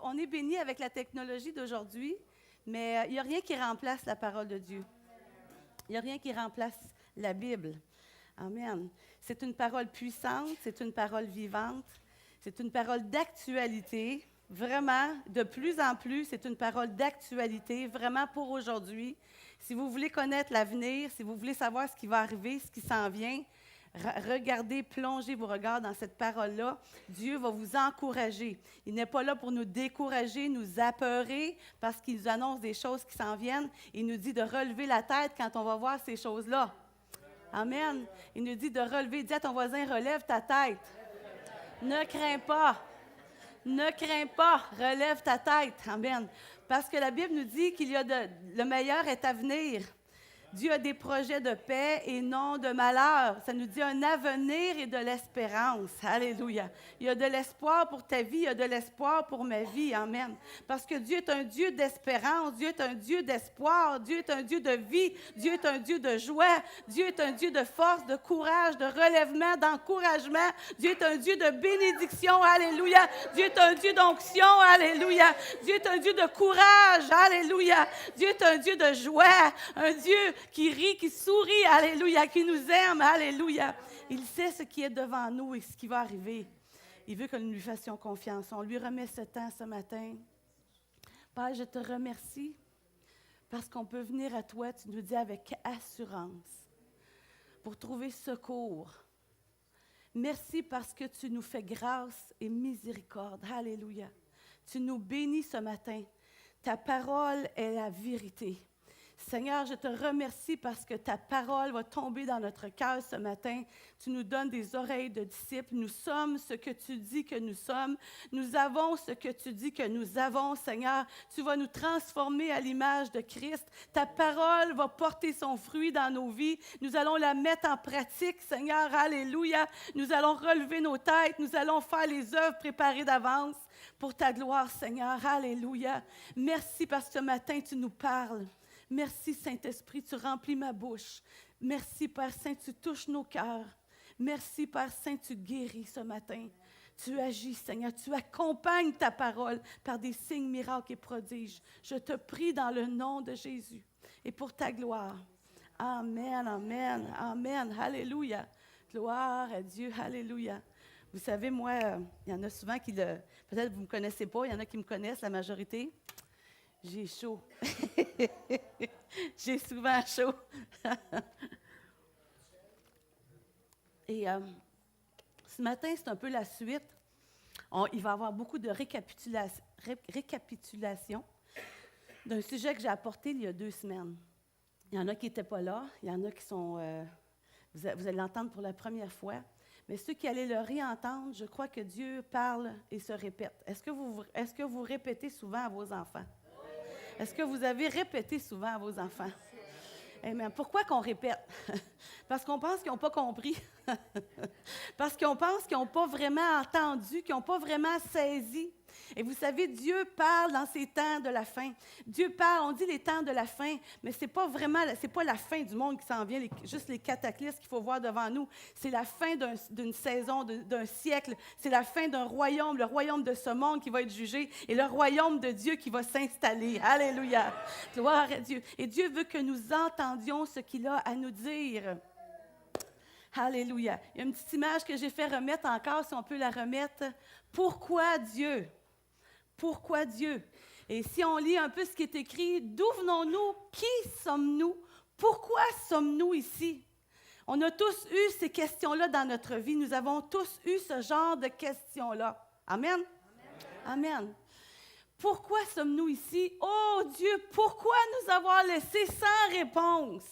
on est béni avec la technologie d'aujourd'hui, mais il n'y a rien qui remplace la parole de Dieu. Il n'y a rien qui remplace la Bible. Amen. C'est une parole puissante, c'est une parole vivante, c'est une parole d'actualité. Vraiment, de plus en plus, c'est une parole d'actualité, vraiment pour aujourd'hui. Si vous voulez connaître l'avenir, si vous voulez savoir ce qui va arriver, ce qui s'en vient, regardez, plongez vos regards dans cette parole-là. Dieu va vous encourager. Il n'est pas là pour nous décourager, nous apeurer, parce qu'il nous annonce des choses qui s'en viennent. Il nous dit de relever la tête quand on va voir ces choses-là. Amen. Il nous dit de relever. Dis à ton voisin, relève ta tête. Ne crains pas. Ne crains pas, relève ta tête. Amen. Parce que la Bible nous dit qu'il y a le meilleur est à venir. Dieu a des projets de paix et non de malheur. Ça nous dit un avenir et de l'espérance. Alléluia. Il y a de l'espoir pour ta vie, il y a de l'espoir pour ma vie. Amen. Parce que Dieu est un Dieu d'espérance, Dieu est un Dieu d'espoir, Dieu est un Dieu de vie, Dieu est un Dieu de joie, Dieu est un Dieu de force, de courage, de relèvement, d'encouragement. Dieu est un Dieu de bénédiction. Alléluia. Dieu est un Dieu d'onction. Alléluia. Dieu est un Dieu de courage. Alléluia. Dieu est un Dieu de joie, un Dieu qui rit, qui sourit, alléluia, qui nous aime, alléluia. Il sait ce qui est devant nous et ce qui va arriver. Il veut que nous lui fassions confiance. On lui remet ce temps ce matin. Père, je te remercie parce qu'on peut venir à toi, tu nous dis avec assurance, pour trouver secours. Merci parce que tu nous fais grâce et miséricorde, alléluia. Tu nous bénis ce matin. Ta parole est la vérité. Seigneur, je te remercie parce que ta parole va tomber dans notre cœur ce matin. Tu nous donnes des oreilles de disciples. Nous sommes ce que tu dis que nous sommes. Nous avons ce que tu dis que nous avons, Seigneur. Tu vas nous transformer à l'image de Christ. Ta parole va porter son fruit dans nos vies. Nous allons la mettre en pratique, Seigneur. Alléluia. Nous allons relever nos têtes. Nous allons faire les œuvres préparées d'avance pour ta gloire, Seigneur. Alléluia. Merci parce que ce matin, tu nous parles. Merci, Saint-Esprit, tu remplis ma bouche. Merci, Père Saint, tu touches nos cœurs. Merci, Père Saint, tu guéris ce matin. Tu agis, Seigneur. Tu accompagnes ta parole par des signes, miracles et prodiges. Je te prie dans le nom de Jésus et pour ta gloire. Amen, amen, amen. Alléluia. Gloire à Dieu. Alléluia. Vous savez, moi, il y en a souvent qui peut-être vous ne me connaissez pas, il y en a qui me connaissent, la majorité. J'ai chaud. J'ai souvent chaud. Et ce matin, c'est un peu la suite. Il va y avoir beaucoup de récapitulation d'un sujet que j'ai apporté il y a 2 semaines. Il y en a qui n'étaient pas là, il y en a qui sont... vous allez l'entendre pour la première fois. Mais ceux qui allaient le réentendre, je crois que Dieu parle et se répète. Est-ce que vous répétez souvent à vos enfants? Est-ce que vous avez répété souvent à vos enfants? Amen. Pourquoi qu'on répète? Parce qu'on pense qu'ils n'ont pas compris. Parce qu'on pense qu'ils n'ont pas vraiment entendu, qu'ils n'ont pas vraiment saisi. Et vous savez, Dieu parle dans ces temps de la fin. Dieu parle, on dit les temps de la fin, mais c'est pas la fin du monde qui s'en vient, juste les cataclysmes qu'il faut voir devant nous. C'est la fin d'une saison, d'un siècle. C'est la fin d'un royaume, le royaume de ce monde qui va être jugé et le royaume de Dieu qui va s'installer. Alléluia. Gloire à Dieu. Et Dieu veut que nous entendions ce qu'il a à nous dire. Alléluia. Il y a une petite image que j'ai fait remettre encore, si on peut la remettre. Pourquoi Dieu? Pourquoi Dieu? Et si on lit un peu ce qui est écrit, d'où venons-nous? Qui sommes-nous? Pourquoi sommes-nous ici? On a tous eu ces questions-là dans notre vie. Nous avons tous eu ce genre de questions-là. Amen? Amen. Amen. Pourquoi sommes-nous ici? Oh Dieu, pourquoi nous avoir laissés sans réponse?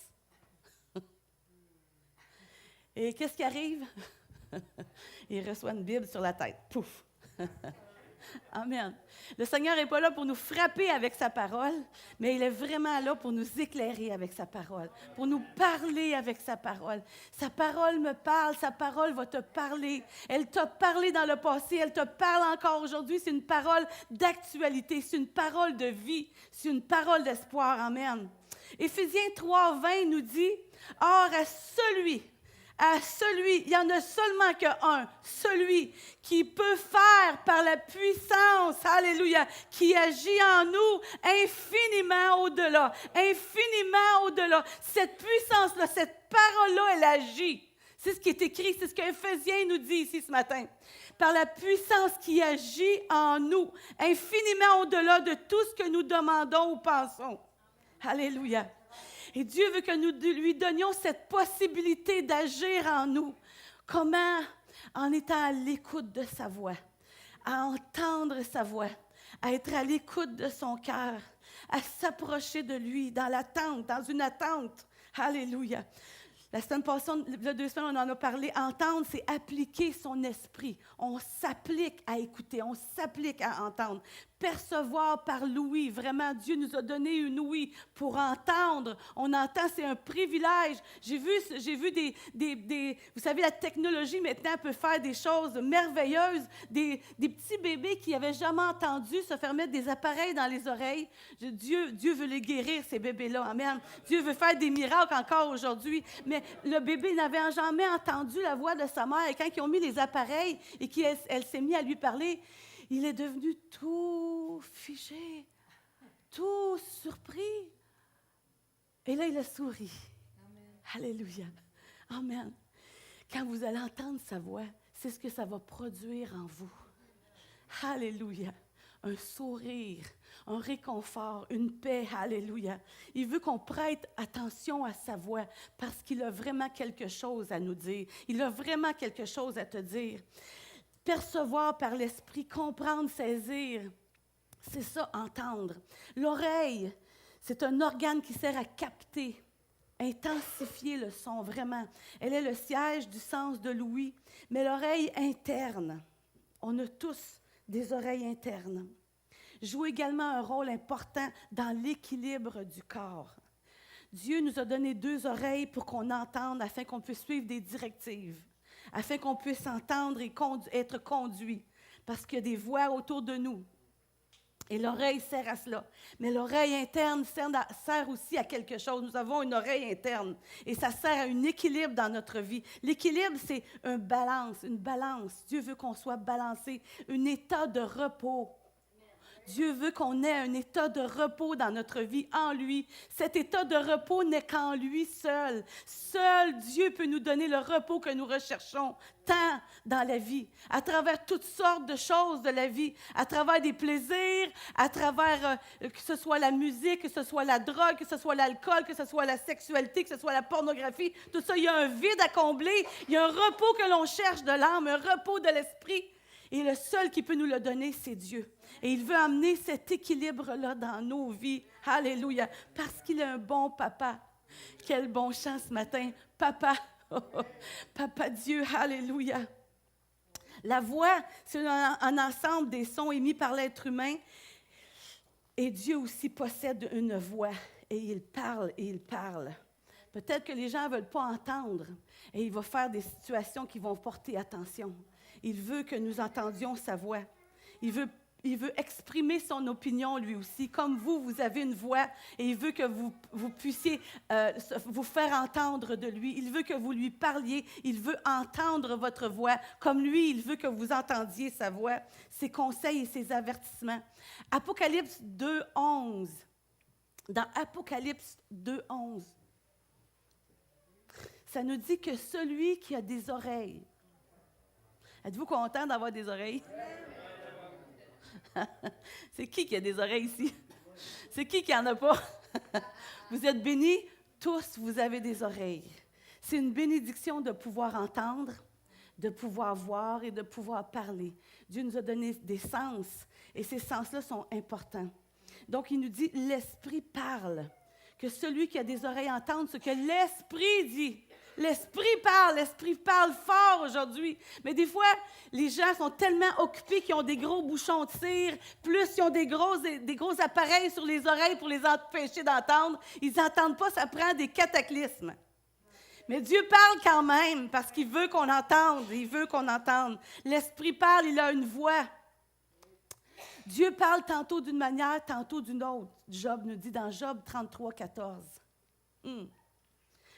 Et qu'est-ce qui arrive? Il reçoit une Bible sur la tête. Pouf! Amen. Le Seigneur n'est pas là pour nous frapper avec sa parole, mais il est vraiment là pour nous éclairer avec sa parole, pour nous parler avec sa parole. Sa parole me parle, sa parole va te parler. Elle t'a parlé dans le passé, elle te parle encore aujourd'hui. C'est une parole d'actualité, c'est une parole de vie, c'est une parole d'espoir. Amen. Éphésiens 3:20 nous dit « Or à celui à celui, il n'y en a seulement qu'un, celui qui peut faire par la puissance, alléluia, qui agit en nous infiniment au-delà, infiniment au-delà. Cette puissance-là, cette parole-là, elle agit. C'est ce qui est écrit, c'est ce qu'Éphésiens nous dit ici ce matin. Par la puissance qui agit en nous, infiniment au-delà de tout ce que nous demandons ou pensons. Alléluia. Et Dieu veut que nous lui donnions cette possibilité d'agir en nous. Comment? En étant à l'écoute de sa voix, à entendre sa voix, à être à l'écoute de son cœur, à s'approcher de lui dans l'attente, dans une attente. Alléluia. La semaine passée, il y a 2 semaines, on en a parlé. Entendre, c'est appliquer son esprit. On s'applique à écouter, on s'applique à entendre. Percevoir par l'ouïe. Vraiment, Dieu nous a donné une ouïe pour entendre. On entend, c'est un privilège. J'ai vu vous savez, la technologie maintenant peut faire des choses merveilleuses. Des petits bébés qui n'avaient jamais entendu se faire mettre des appareils dans les oreilles. Dieu veut les guérir, ces bébés-là. Amen. Dieu veut faire des miracles encore aujourd'hui. Mais le bébé n'avait jamais entendu la voix de sa mère. Et quand ils ont mis les appareils et qu'elle s'est mise à lui parler, il est devenu tout figé, tout surpris. Et là, il a souri. Amen. Alléluia. Amen. Quand vous allez entendre sa voix, c'est ce que ça va produire en vous. Alléluia. Un sourire, un réconfort, une paix. Alléluia. Il veut qu'on prête attention à sa voix parce qu'il a vraiment quelque chose à nous dire. Il a vraiment quelque chose à te dire. Percevoir par l'esprit, comprendre, saisir, c'est ça, entendre. L'oreille, c'est un organe qui sert à capter, intensifier le son, vraiment. Elle est le siège du sens de l'ouïe, mais l'oreille interne, on a tous des oreilles internes, joue également un rôle important dans l'équilibre du corps. Dieu nous a donné 2 oreilles pour qu'on entende afin qu'on puisse suivre des directives, afin qu'on puisse entendre et être conduit, parce qu'il y a des voix autour de nous. Et l'oreille sert à cela. Mais l'oreille interne sert aussi à quelque chose. Nous avons une oreille interne et ça sert à un équilibre dans notre vie. L'équilibre, c'est une balance. Dieu veut qu'on soit balancé, un état de repos. Dieu veut qu'on ait un état de repos dans notre vie en lui. Cet état de repos n'est qu'en lui seul. Seul Dieu peut nous donner le repos que nous recherchons tant dans la vie, à travers toutes sortes de choses de la vie, à travers des plaisirs, à travers que ce soit la musique, que ce soit la drogue, que ce soit l'alcool, que ce soit la sexualité, que ce soit la pornographie. Tout ça, il y a un vide à combler. Il y a un repos que l'on cherche de l'âme, un repos de l'esprit. Et le seul qui peut nous le donner, c'est Dieu. Et il veut amener cet équilibre-là dans nos vies. Alléluia. Parce qu'il est un bon papa. Quel bon chant ce matin. Papa. Papa Dieu. Alléluia. La voix, c'est un ensemble des sons émis par l'être humain. Et Dieu aussi possède une voix. Et il parle et il parle. Peut-être que les gens ne veulent pas entendre. Et il va faire des situations qui vont porter attention. Il veut que nous entendions sa voix. Il veut exprimer son opinion lui aussi. Comme vous avez une voix et il veut que vous puissiez vous faire entendre de lui. Il veut que vous lui parliez. Il veut entendre votre voix. Comme lui, il veut que vous entendiez sa voix, ses conseils et ses avertissements. Apocalypse 2:11. Dans Apocalypse 2:11, ça nous dit que celui qui a des oreilles. Êtes-vous content d'avoir des oreilles? C'est qui a des oreilles ici? C'est qui n'en a pas? Vous êtes bénis? Tous, vous avez des oreilles. C'est une bénédiction de pouvoir entendre, de pouvoir voir et de pouvoir parler. Dieu nous a donné des sens et ces sens-là sont importants. Donc, il nous dit, l'Esprit parle. Que celui qui a des oreilles entende ce que l'Esprit dit. L'Esprit parle fort aujourd'hui. Mais des fois, les gens sont tellement occupés qu'ils ont des gros bouchons de cire, plus ils ont des gros appareils sur les oreilles pour les empêcher d'entendre. Ils n'entendent pas, ça prend des cataclysmes. Mais Dieu parle quand même parce qu'il veut qu'on entende. Il veut qu'on entende. L'Esprit parle, il a une voix. Dieu parle tantôt d'une manière, tantôt d'une autre. Job nous dit dans Job 33, 14.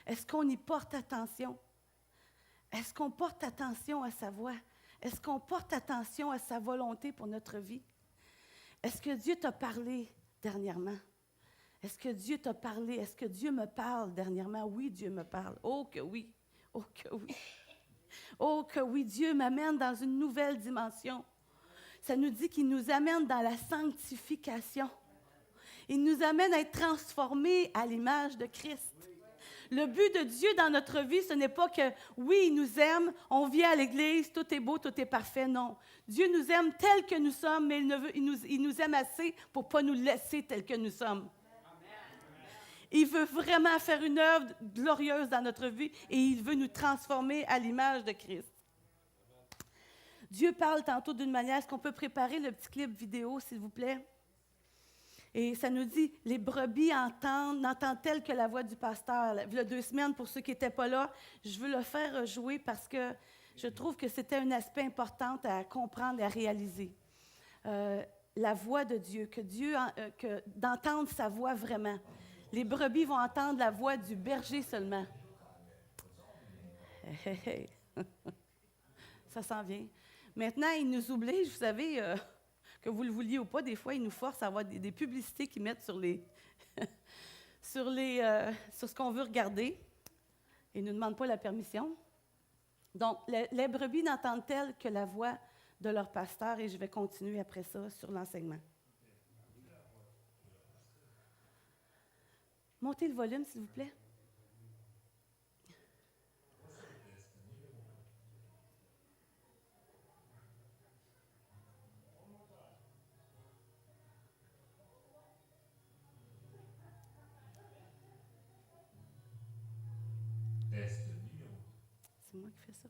Est-ce qu'on y porte attention? Est-ce qu'on porte attention à sa voix? Est-ce qu'on porte attention à sa volonté pour notre vie? Est-ce que Dieu t'a parlé dernièrement? Est-ce que Dieu t'a parlé? Est-ce que Dieu me parle dernièrement? Oui, Dieu me parle. Oh que oui! Oh que oui! Oh que oui! Dieu m'amène dans une nouvelle dimension. Ça nous dit qu'il nous amène dans la sanctification. Il nous amène à être transformés à l'image de Christ. Le but de Dieu dans notre vie, ce n'est pas que, oui, il nous aime, on vient à l'église, tout est beau, tout est parfait. Non. Dieu nous aime tels que nous sommes, mais il nous aime assez pour ne pas nous laisser tels que nous sommes. Il veut vraiment faire une œuvre glorieuse dans notre vie et il veut nous transformer à l'image de Christ. Dieu parle tantôt d'une manière. Est-ce qu'on peut préparer le petit clip vidéo, s'il vous plaît? Et ça nous dit, les brebis n'entendent-elles que la voix du pasteur? Il y a 2 semaines, pour ceux qui n'étaient pas là, je veux le faire jouer parce que je trouve que c'était un aspect important à comprendre et à réaliser. La voix de Dieu, d'entendre sa voix vraiment. Les brebis vont entendre la voix du berger seulement. Hey, hey. Ça s'en vient. Maintenant, ils nous obligent, vous savez, que vous le vouliez ou pas, des fois, ils nous forcent à avoir des publicités qu'ils mettent sur sur ce qu'on veut regarder. Ils ne nous demandent pas la permission. Donc, les brebis n'entendent-elles que la voix de leur pasteur? Et je vais continuer après ça sur l'enseignement. Montez le volume, s'il vous plaît. C'est moi qui fais ça.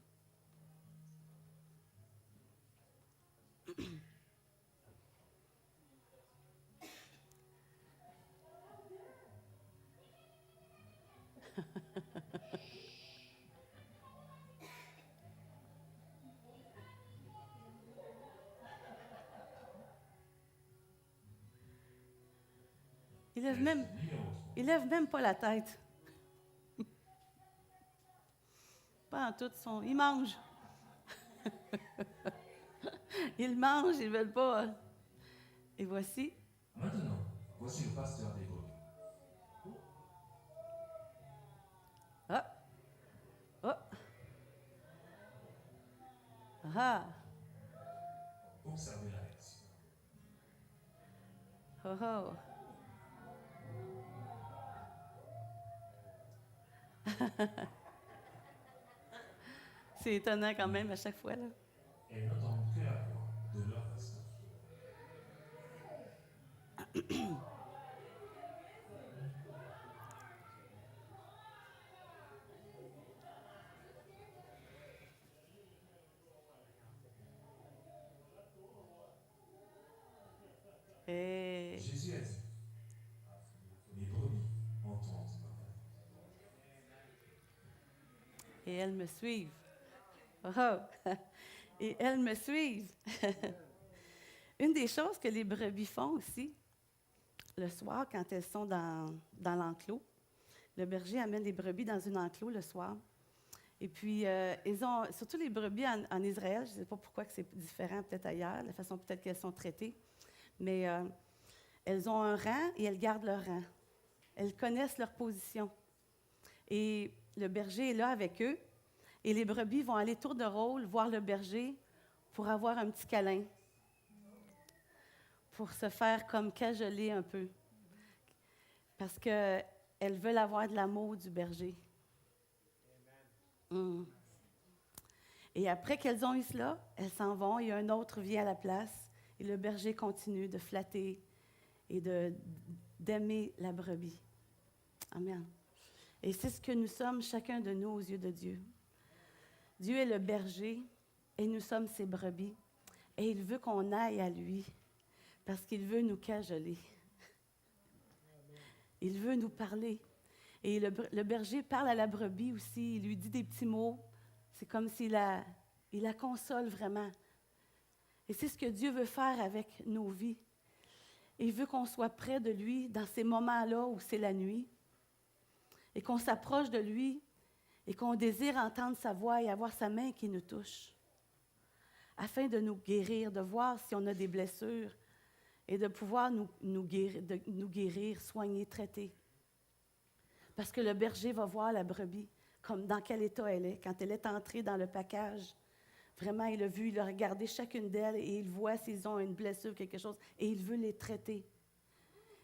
Il lève même pas la tête. Pas en tout. Ils mangent. Ils mangent, ils ne veulent pas. Et voici. Maintenant, voici le pasteur des brebis. Ah! Oh! Ah! Observez la réaction. Oh oh! C'est étonnant quand même à chaque fois, là. Elles n'entendent que la voix de leur pasteur. Et Jésus a dit, mes brebis entendent ma voix. Et elles me suivent. Oh! Et elles me suivent. Une des choses que les brebis font aussi, le soir, quand elles sont dans l'enclos, le berger amène les brebis dans un enclos le soir. Et puis, ils ont, surtout les brebis en Israël, je ne sais pas pourquoi que c'est différent peut-être ailleurs, la façon peut-être qu'elles sont traitées, mais elles ont un rang et elles gardent leur rang. Elles connaissent leur position. Et le berger est là avec eux. Et les brebis vont aller tour de rôle voir le berger pour avoir un petit câlin, pour se faire comme cajoler un peu. Parce qu'elles veulent avoir de l'amour du berger. Et après qu'elles ont eu cela, elles s'en vont et un autre vient à la place. Et le berger continue de flatter et d'aimer la brebis. Amen. Et c'est ce que nous sommes, chacun de nous, aux yeux de Dieu. Dieu est le berger et nous sommes ses brebis. Et il veut qu'on aille à lui parce qu'il veut nous cajoler. Il veut nous parler. Et le berger parle à la brebis aussi. Il lui dit des petits mots. C'est comme s'il il la console vraiment. Et c'est ce que Dieu veut faire avec nos vies. Il veut qu'on soit près de lui dans ces moments-là où c'est la nuit. Et qu'on s'approche de lui et qu'on désire entendre sa voix et avoir sa main qui nous touche, afin de nous guérir, de voir si on a des blessures et de pouvoir nous guérir, soigner, traiter. Parce que le berger va voir la brebis, comme dans quel état elle est. Quand elle est entrée dans le package, vraiment, il a vu, il a regardé chacune d'elles et il voit s'ils ont une blessure ou quelque chose et il veut les traiter.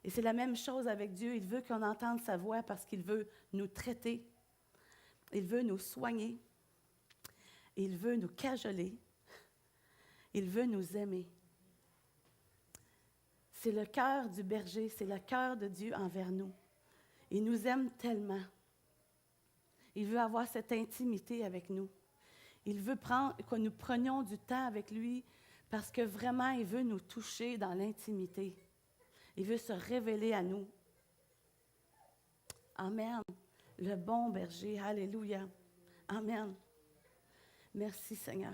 Et c'est la même chose avec Dieu. Il veut qu'on entende sa voix parce qu'il veut nous traiter. Il veut nous soigner. Il veut nous cajoler. Il veut nous aimer. C'est le cœur du berger, c'est le cœur de Dieu envers nous. Il nous aime tellement. Il veut avoir cette intimité avec nous. Il veut que nous prenions du temps avec lui parce que vraiment, il veut nous toucher dans l'intimité. Il veut se révéler à nous. Amen. Le bon berger. Alléluia. Amen. Merci Seigneur.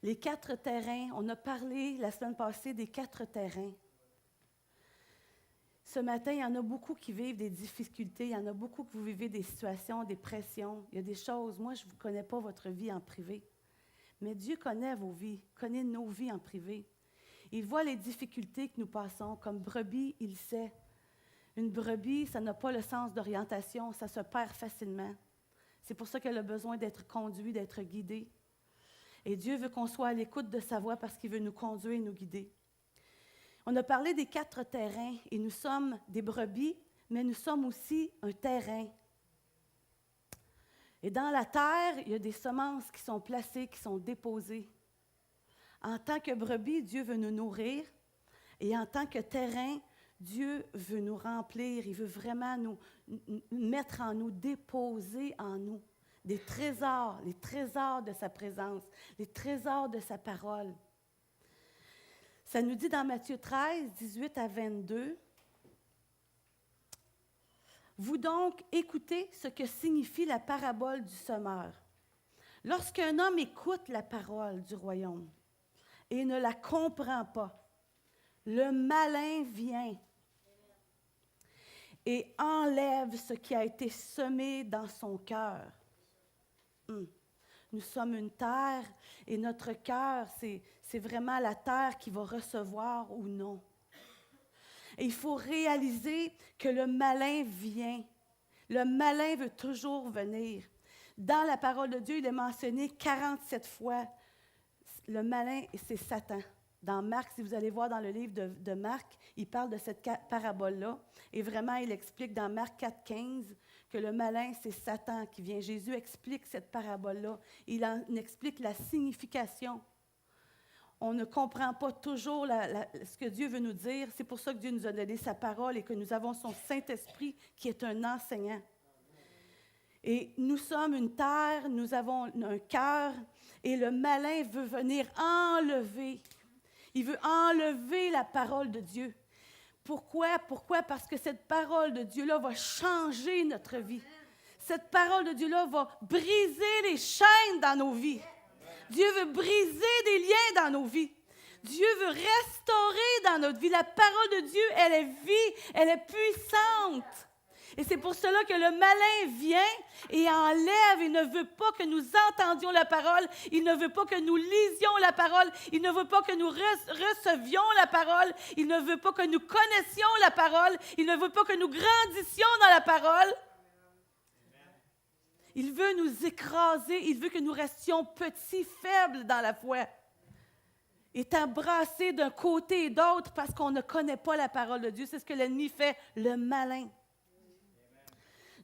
Les 4 terrains, on a parlé la semaine passée des 4 terrains. Ce matin, il y en a beaucoup qui vivent des difficultés, il y en a beaucoup que vous vivez des situations, des pressions, il y a des choses. Moi, je ne connais pas votre vie en privé, mais Dieu connaît vos vies, connaît nos vies en privé. Il voit les difficultés que nous passons. Comme brebis, il sait. Une brebis, ça n'a pas le sens d'orientation, ça se perd facilement. C'est pour ça qu'elle a besoin d'être conduite, d'être guidée. Et Dieu veut qu'on soit à l'écoute de sa voix parce qu'il veut nous conduire et nous guider. On a parlé des 4 terrains et nous sommes des brebis, mais nous sommes aussi un terrain. Et dans la terre, il y a des semences qui sont placées, qui sont déposées. En tant que brebis, Dieu veut nous nourrir. Et en tant que terrain, Dieu veut nous remplir. Il veut vraiment nous mettre en nous, déposer en nous des trésors, les trésors de sa présence, les trésors de sa parole. Ça nous dit dans Matthieu 13, 18 à 22, « Vous donc écoutez ce que signifie la parabole du semeur. Lorsqu'un homme écoute la parole du royaume et ne la comprend pas, le malin vient et enlève ce qui a été semé dans son cœur. » Nous sommes une terre et notre cœur, c'est vraiment la terre qui va recevoir ou non. Et il faut réaliser que le malin vient. Le malin veut toujours venir. Dans la parole de Dieu, il est mentionné 47 fois. Le malin, c'est Satan. Dans Marc, si vous allez voir dans le livre de Marc, il parle de cette parabole-là. Et vraiment, il explique dans Marc 4, 15 que le malin, c'est Satan qui vient. Jésus explique cette parabole-là. Il en explique la signification. On ne comprend pas toujours ce que Dieu veut nous dire. C'est pour ça que Dieu nous a donné sa parole et que nous avons son Saint-Esprit qui est un enseignant. Et nous sommes une terre, nous avons un cœur et le malin veut venir enlever. Il veut enlever la parole de Dieu. Pourquoi? Pourquoi? Parce que cette parole de Dieu-là va changer notre vie. Cette parole de Dieu-là va briser les chaînes dans nos vies. Dieu veut briser des liens dans nos vies. Dieu veut restaurer dans notre vie. La parole de Dieu, elle est vie, elle est puissante. Et c'est pour cela que le malin vient et enlève. Il ne veut pas que nous entendions la parole. Il ne veut pas que nous lisions la parole. Il ne veut pas que nous recevions la parole. Il ne veut pas que nous connaissions la parole. Il ne veut pas que nous grandissions dans la parole. Il veut nous écraser. Il veut que nous restions petits, faibles dans la foi. Étant brassés d'un côté et d'autre parce qu'on ne connaît pas la parole de Dieu. C'est ce que l'ennemi fait, le malin.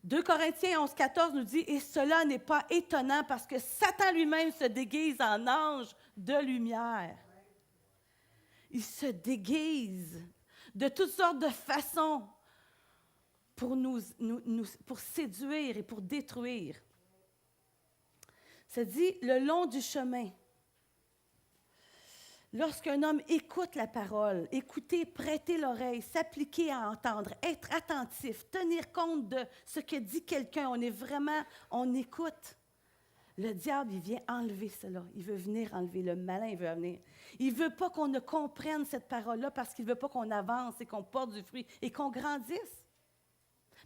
2 Corinthiens 11, 14 nous dit « Et cela n'est pas étonnant parce que Satan lui-même se déguise en ange de lumière. » Il se déguise de toutes sortes de façons pour pour séduire et pour détruire. Ça dit « Le long du chemin ». Lorsqu'un homme écoute la parole, écouter, prêter l'oreille, s'appliquer à entendre, être attentif, tenir compte de ce que dit quelqu'un, on écoute. Le diable, il vient enlever cela. Il veut venir enlever. Le malin, il veut venir. Il ne veut pas qu'on ne comprenne cette parole-là parce qu'il ne veut pas qu'on avance et qu'on porte du fruit et qu'on grandisse.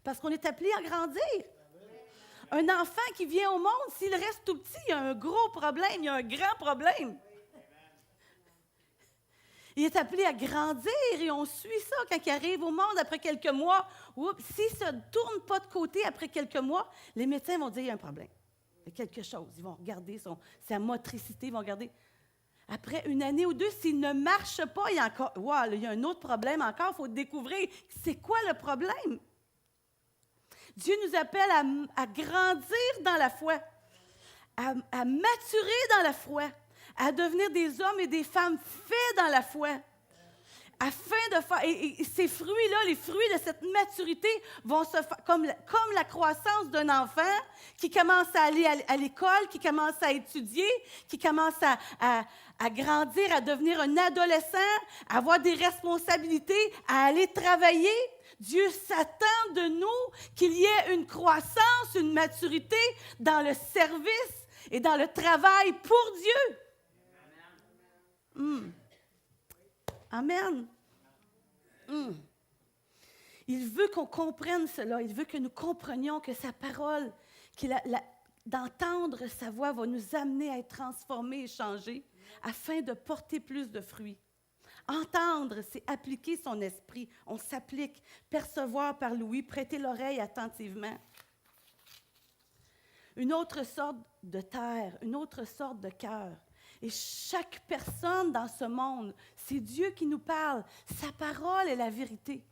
Parce qu'on est appelé à grandir. Un enfant qui vient au monde, s'il reste tout petit, il y a un gros problème, il y a un grand problème. Il est appelé à grandir et on suit ça quand il arrive au monde après quelques mois. S'il ne se tourne pas de côté après quelques mois, les médecins vont dire qu'il y a un problème. Il y a quelque chose. Ils vont regarder sa motricité, ils vont regarder. Après une année ou deux, s'il ne marche pas, il y a un autre problème encore. Il faut découvrir c'est quoi le problème. Dieu nous appelle à grandir dans la foi, à maturer dans la foi, à devenir des hommes et des femmes faits dans la foi, afin de faire... Et ces fruits-là, les fruits de cette maturité vont se faire comme la croissance d'un enfant qui commence à aller à l'école, qui commence à étudier, qui commence à grandir, à devenir un adolescent, à avoir des responsabilités, à aller travailler. Dieu s'attend de nous qu'il y ait une croissance, une maturité dans le service et dans le travail pour Dieu. Amen. Il veut qu'on comprenne cela. Il veut que nous comprenions que sa parole, d'entendre sa voix va nous amener à être transformés et changés afin de porter plus de fruits. Entendre, c'est appliquer son esprit. On s'applique. Percevoir par l'ouïe, prêter l'oreille attentivement. Une autre sorte de terre, une autre sorte de cœur. Et chaque personne dans ce monde, c'est Dieu qui nous parle. Sa parole est la vérité.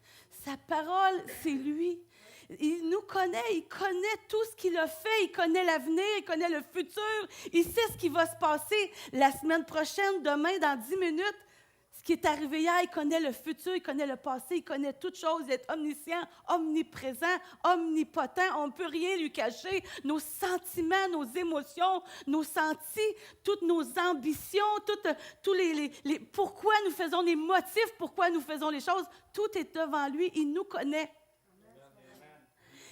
Sa parole, c'est lui. Il nous connaît, il connaît tout ce qu'il a fait, il connaît l'avenir, il connaît le futur. Il sait ce qui va se passer la semaine prochaine, demain, dans 10 minutes. Ce qui est arrivé hier, il connaît le futur, il connaît le passé, il connaît toutes choses. Il est omniscient, omniprésent, omnipotent. On ne peut rien lui cacher. Nos sentiments, nos émotions, nos sentis, toutes nos ambitions, tous les pourquoi nous faisons les motifs, pourquoi nous faisons les choses, tout est devant lui. Il nous connaît.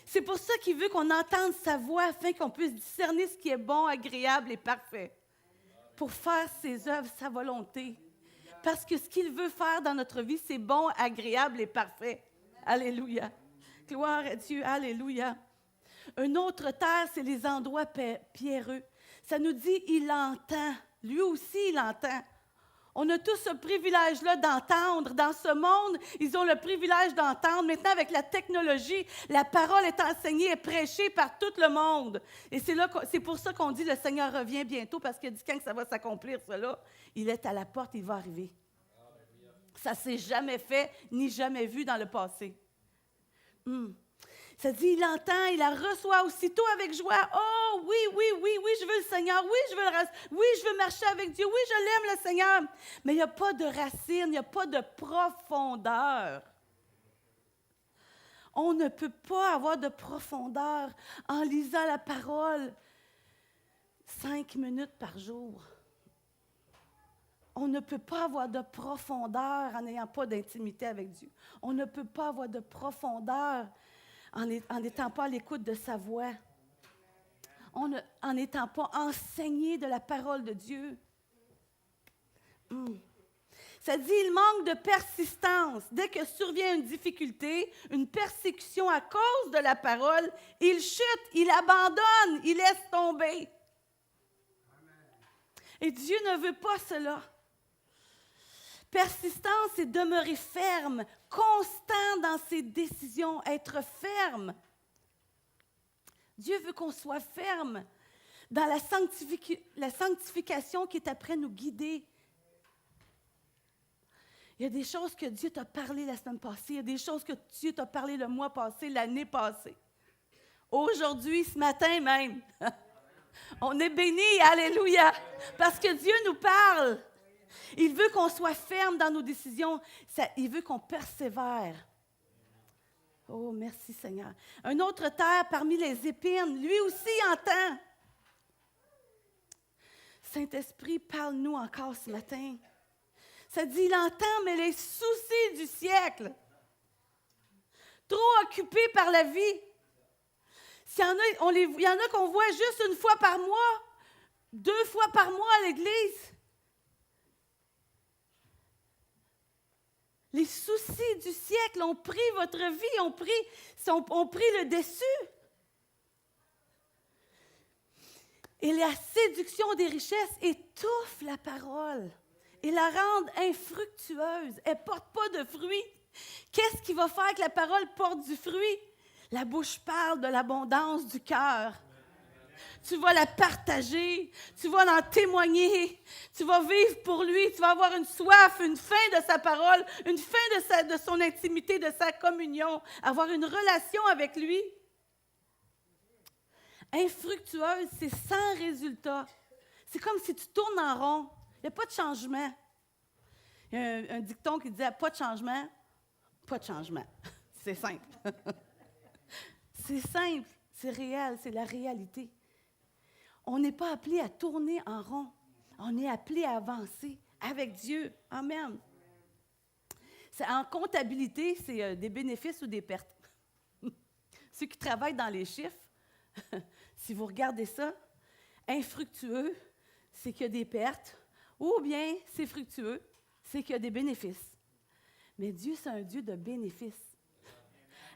C'est pour ça qu'il veut qu'on entende sa voix afin qu'on puisse discerner ce qui est bon, agréable et parfait. Pour faire ses œuvres, sa volonté. Parce que ce qu'il veut faire dans notre vie, c'est bon, agréable et parfait. Alléluia. Gloire à Dieu. Alléluia. Une autre terre, c'est les endroits pierreux. Ça nous dit, il entend. Lui aussi, il entend. On a tous ce privilège-là d'entendre. Dans ce monde, ils ont le privilège d'entendre. Maintenant, avec la technologie, la parole est enseignée et prêchée par tout le monde. Et c'est pour ça qu'on dit le Seigneur revient bientôt, parce qu'il dit quand ça va s'accomplir, cela, il est à la porte, il va arriver. Ça ne s'est jamais fait, ni jamais vu dans le passé. Ça dit, il entend, il la reçoit aussitôt avec joie. Oh, oui, je veux le Seigneur. Oui, je veux marcher avec Dieu. Oui, je l'aime, le Seigneur. Mais il n'y a pas de racine, il n'y a pas de profondeur. On ne peut pas avoir de profondeur en lisant la parole 5 minutes par jour. On ne peut pas avoir de profondeur en n'ayant pas d'intimité avec Dieu. On ne peut pas avoir de profondeur en n'étant pas à l'écoute de sa voix, en n'étant pas enseigné de la parole de Dieu. Ça dit, il manque de persistance. Dès que survient une difficulté, une persécution à cause de la parole, il chute, il abandonne, il laisse tomber. Et Dieu ne veut pas cela. Persistance, c'est demeurer ferme, constant dans ses décisions, être ferme. Dieu veut qu'on soit ferme dans la sanctification qui est après nous guider. Il y a des choses que Dieu t'a parlé la semaine passée, il y a des choses que Dieu t'a parlé le mois passé, l'année passée. Aujourd'hui, ce matin même, on est bénis, alléluia, parce que Dieu nous parle. Il veut qu'on soit ferme dans nos décisions. Il veut qu'on persévère. Oh, merci Seigneur. Un autre terre parmi les épines, lui aussi entend. Saint-Esprit, parle-nous encore ce matin. Ça dit, il entend, mais les soucis du siècle. Trop occupés par la vie. Il y en a qu'on voit juste une fois par mois, 2 fois par mois à l'église. Les soucis du siècle ont pris votre vie, ont pris le dessus. Et la séduction des richesses étouffe la parole et la rend infructueuse. Elle ne porte pas de fruits. Qu'est-ce qui va faire que la parole porte du fruit? La bouche parle de l'abondance du cœur. Tu vas la partager, tu vas en témoigner, tu vas vivre pour lui, tu vas avoir une soif, une faim de sa parole, une faim de son intimité, de sa communion, avoir une relation avec lui. Infructueuse, c'est sans résultat. C'est comme si tu tournes en rond. Il n'y a pas de changement. Il y a un dicton qui disait « pas de changement, pas de changement ». C'est simple. C'est simple, c'est réel, c'est la réalité. On n'est pas appelé à tourner en rond. On est appelé à avancer avec Dieu. Amen. En comptabilité, c'est des bénéfices ou des pertes. Ceux qui travaillent dans les chiffres, si vous regardez ça, infructueux, c'est qu'il y a des pertes, ou bien c'est fructueux, c'est qu'il y a des bénéfices. Mais Dieu, c'est un Dieu de bénéfices.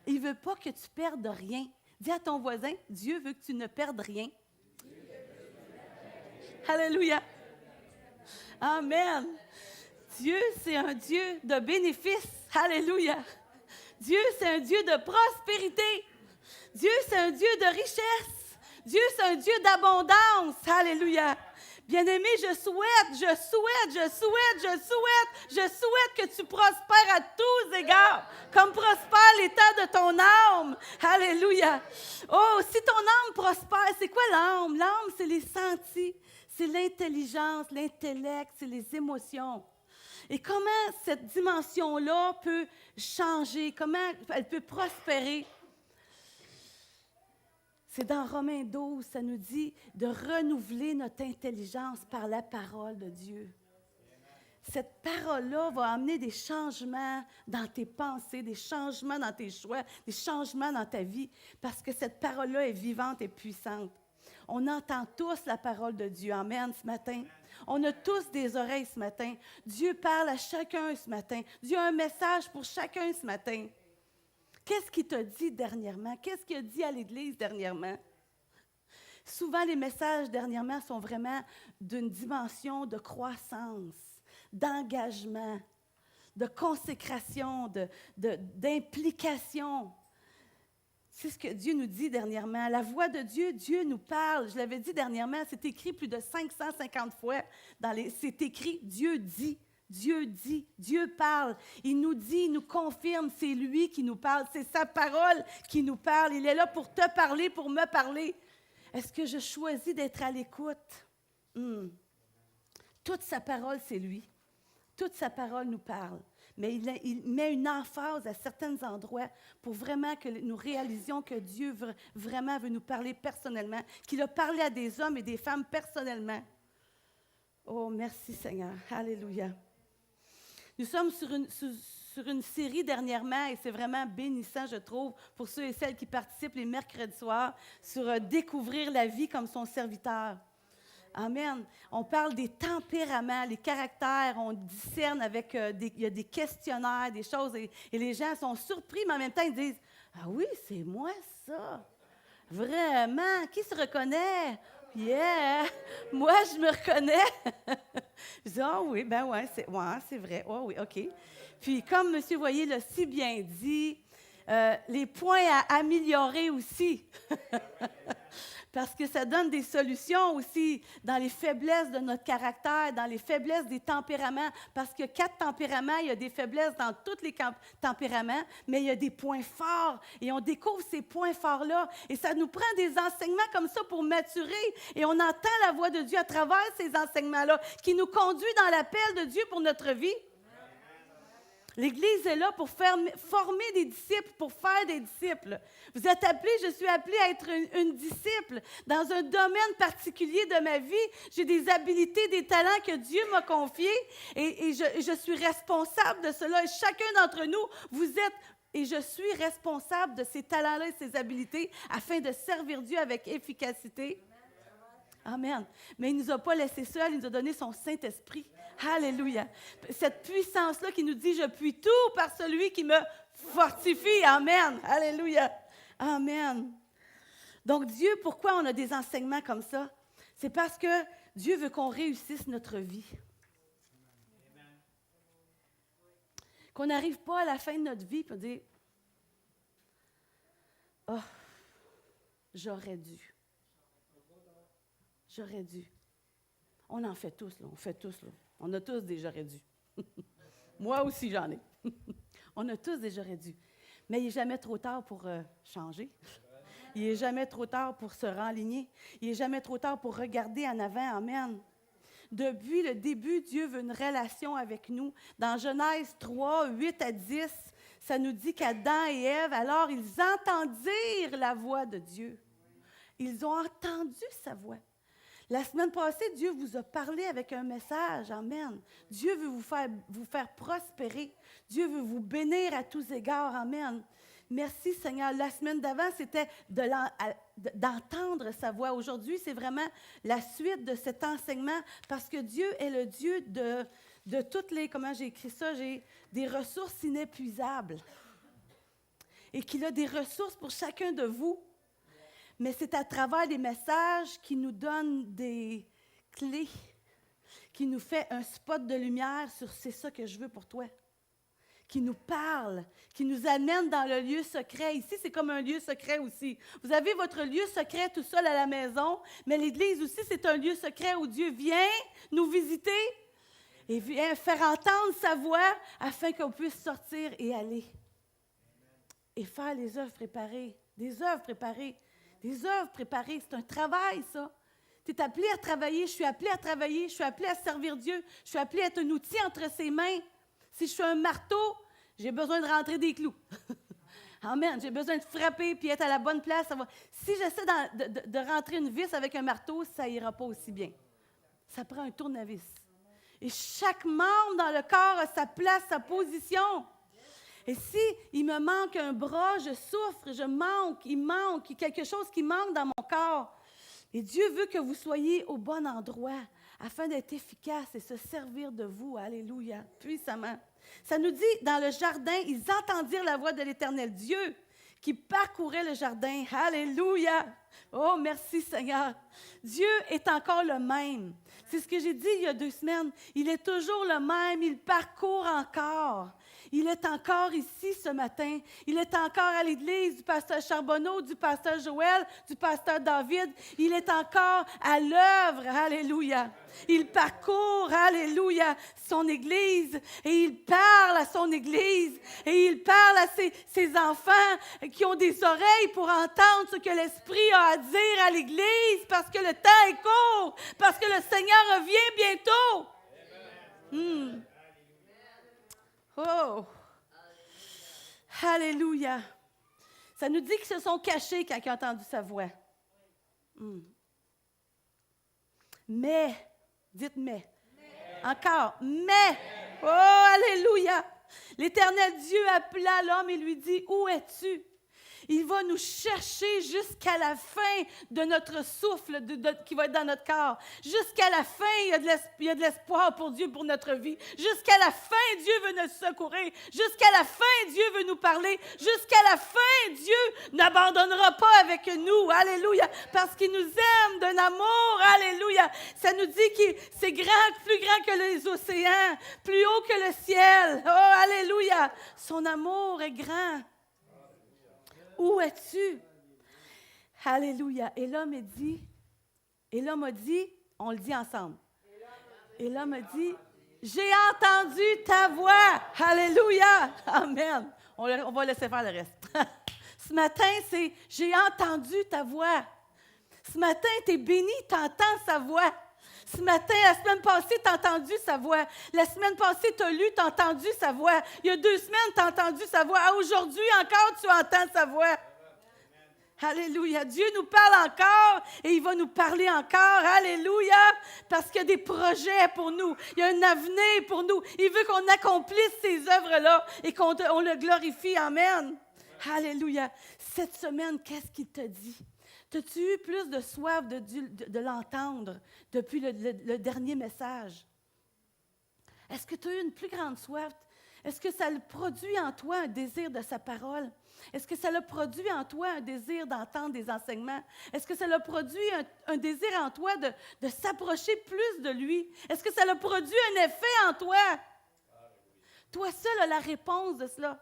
Il ne veut pas que tu perdes rien. Dis à ton voisin, Dieu veut que tu ne perdes rien. Alléluia. Amen. Dieu, c'est un Dieu de bénéfices. Alléluia. Dieu, c'est un Dieu de prospérité. Dieu, c'est un Dieu de richesse. Dieu, c'est un Dieu d'abondance. Alléluia. Bien-aimé, je souhaite que tu prospères à tous égards, comme prospère l'état de ton âme. Alléluia. Oh, si ton âme prospère, c'est quoi l'âme? L'âme, c'est les sentis, c'est l'intelligence, l'intellect, c'est les émotions. Et comment cette dimension-là peut changer, comment elle peut prospérer? C'est dans Romains 12, ça nous dit de renouveler notre intelligence par la parole de Dieu. Cette parole-là va amener des changements dans tes pensées, des changements dans tes choix, des changements dans ta vie, parce que cette parole-là est vivante et puissante. On entend tous la parole de Dieu. Amen, ce matin. On a tous des oreilles ce matin. Dieu parle à chacun ce matin. Dieu a un message pour chacun ce matin. Qu'est-ce qu'il t'a dit dernièrement? Qu'est-ce qu'il a dit à l'Église dernièrement? Souvent, les messages dernièrement sont vraiment d'une dimension de croissance, d'engagement, de consécration, d'implication. C'est ce que Dieu nous dit dernièrement. La voix de Dieu, Dieu nous parle. Je l'avais dit dernièrement, c'est écrit plus de 550 fois. C'est écrit, Dieu dit. Dieu dit, Dieu parle, il nous dit, il nous confirme, c'est lui qui nous parle, c'est sa parole qui nous parle. Il est là pour te parler, pour me parler. Est-ce que je choisis d'être à l'écoute? Toute sa parole, c'est lui. Toute sa parole nous parle. Mais il met une emphase à certains endroits pour vraiment que nous réalisions que Dieu vraiment veut nous parler personnellement, qu'il a parlé à des hommes et des femmes personnellement. Oh, merci Seigneur. Alléluia. Nous sommes sur une série dernièrement, et c'est vraiment bénissant, je trouve, pour ceux et celles qui participent les mercredis soirs, sur découvrir la vie comme son serviteur. Amen. On parle des tempéraments, les caractères, on discerne avec, il y a des questionnaires, des choses, et les gens sont surpris, mais en même temps, ils disent « Ah oui, c'est moi ça! Vraiment? Qui se reconnaît? » Yeah! Moi, je me reconnais. Je dis, ah oui, ben ouais, c'est vrai. Oh oui, OK. Puis, comme M. Voyer l'a si bien dit, les points à améliorer aussi. Parce que ça donne des solutions aussi dans les faiblesses de notre caractère, dans les faiblesses des tempéraments. Parce que 4 tempéraments, il y a des faiblesses dans tous les tempéraments, mais il y a des points forts. Et on découvre ces points forts-là. Et ça nous prend des enseignements comme ça pour maturer. Et on entend la voix de Dieu à travers ces enseignements-là qui nous conduit dans l'appel de Dieu pour notre vie. L'Église est là pour former des disciples, pour faire des disciples. Vous êtes appelés, je suis appelée à être une disciple. Dans un domaine particulier de ma vie, j'ai des habilités, des talents que Dieu m'a confiés et je suis responsable de cela. Et chacun d'entre nous, vous êtes, et je suis responsable de ces talents-là et ces habilités afin de servir Dieu avec efficacité. Amen. Mais il ne nous a pas laissés seuls, il nous a donné son Saint-Esprit. Alléluia. Cette puissance-là qui nous dit, je puis tout par celui qui me fortifie. Amen. Alléluia. Amen. Donc Dieu, pourquoi on a des enseignements comme ça? C'est parce que Dieu veut qu'on réussisse notre vie. Qu'on n'arrive pas à la fin de notre vie et dire « Oh, j'aurais dû. J'aurais dû. » On en fait tous, là. On fait tous, là. On a tous des « j'aurais dû. » Moi aussi, j'en ai. On a tous des « j'aurais dû. » Mais il n'est jamais trop tard pour changer. Il n'est jamais trop tard pour se renligner. Il n'est jamais trop tard pour regarder en avant. Amen. Depuis le début, Dieu veut une relation avec nous. Dans Genèse 3, 8 à 10, ça nous dit qu'Adam et Ève, alors ils entendirent la voix de Dieu. Ils ont entendu sa voix. La semaine passée, Dieu vous a parlé avec un message. Amen. Dieu veut vous faire prospérer. Dieu veut vous bénir à tous égards. Amen. Merci Seigneur. La semaine d'avant, c'était d'entendre sa voix. Aujourd'hui, c'est vraiment la suite de cet enseignement parce que Dieu est le Dieu de toutes les, comment j'ai écrit ça, j'ai des ressources inépuisables. Et qu'il a des ressources pour chacun de vous. Mais c'est à travers des messages qui nous donnent des clés, qui nous fait un spot de lumière sur c'est ça que je veux pour toi. Qui nous parle, qui nous amène dans le lieu secret. Ici, c'est comme un lieu secret aussi. Vous avez votre lieu secret tout seul à la maison, mais l'Église aussi, c'est un lieu secret où Dieu vient nous visiter et vient faire entendre sa voix afin qu'on puisse sortir et aller. Et faire les œuvres préparées. Des œuvres préparées. Des œuvres préparées. C'est un travail, ça. Tu es appelé à travailler. Je suis appelé à travailler. Je suis appelé à servir Dieu. Je suis appelé à être un outil entre ses mains. Si je suis un marteau, j'ai besoin de rentrer des clous. Amen. J'ai besoin de frapper puis être à la bonne place. Si j'essaie de rentrer une vis avec un marteau, ça n'ira pas aussi bien. Ça prend un tournevis. Et chaque membre dans le corps a sa place, sa position. Et si il me manque un bras, je souffre, il y a quelque chose qui manque dans mon corps. Et Dieu veut que vous soyez au bon endroit afin d'être efficace et se servir de vous. Alléluia, puissamment. Ça nous dit, dans le jardin, ils entendirent la voix de l'Éternel Dieu qui parcourait le jardin. Alléluia! Oh, merci Seigneur. Dieu est encore le même. C'est ce que j'ai dit il y a 2 semaines. Il est toujours le même. Il parcourt encore. Il est encore ici ce matin. Il est encore à l'église du pasteur Charbonneau, du pasteur Joël, du pasteur David. Il est encore à l'œuvre. Alléluia. Il parcourt, alléluia, son église et il parle à son église et il parle à ses enfants qui ont des oreilles pour entendre ce que l'Esprit a à dire à l'église parce que le temps est court, parce que le Seigneur revient bientôt. Oh! Alléluia! Ça nous dit qu'ils se sont cachés quand ils ont entendu sa voix. Mais, dites mais. Encore, mais. Oh, alléluia! L'Éternel Dieu appela l'homme et lui dit, où es-tu? Il va nous chercher jusqu'à la fin de notre souffle qui va être dans notre corps. Jusqu'à la fin, il y a de l'espoir pour Dieu, pour notre vie. Jusqu'à la fin, Dieu veut nous secourir. Jusqu'à la fin, Dieu veut nous parler. Jusqu'à la fin, Dieu n'abandonnera pas avec nous. Alléluia. Parce qu'il nous aime d'un amour. Alléluia. Ça nous dit que c'est grand, plus grand que les océans, plus haut que le ciel. Oh, alléluia. Son amour est grand. Où es-tu? Alléluia. Et l'homme a dit, on le dit ensemble. Et l'homme a dit, j'ai entendu ta voix. Alléluia. Amen. On va laisser faire le reste. Ce matin, c'est, j'ai entendu ta voix. Ce matin, tu es béni, tu entends sa voix. Ce matin, la semaine passée, tu as entendu sa voix. La semaine passée, tu as lu, tu as entendu sa voix. Il y a 2 semaines, tu as entendu sa voix. Aujourd'hui encore, tu entends sa voix. Alléluia. Dieu nous parle encore et il va nous parler encore. Alléluia. Parce qu'il y a des projets pour nous. Il y a un avenir pour nous. Il veut qu'on accomplisse ces œuvres-là et qu'on le glorifie. Amen. Alléluia. Cette semaine, qu'est-ce qu'il te dit? T'as-tu eu plus de soif de l'entendre depuis le dernier message? Est-ce que tu as eu une plus grande soif? Est-ce que ça le produit en toi un désir de sa parole? Est-ce que ça le produit en toi un désir d'entendre des enseignements? Est-ce que ça le produit un désir en toi de s'approcher plus de lui? Est-ce que ça le produit un effet en toi? Toi seul as la réponse de cela.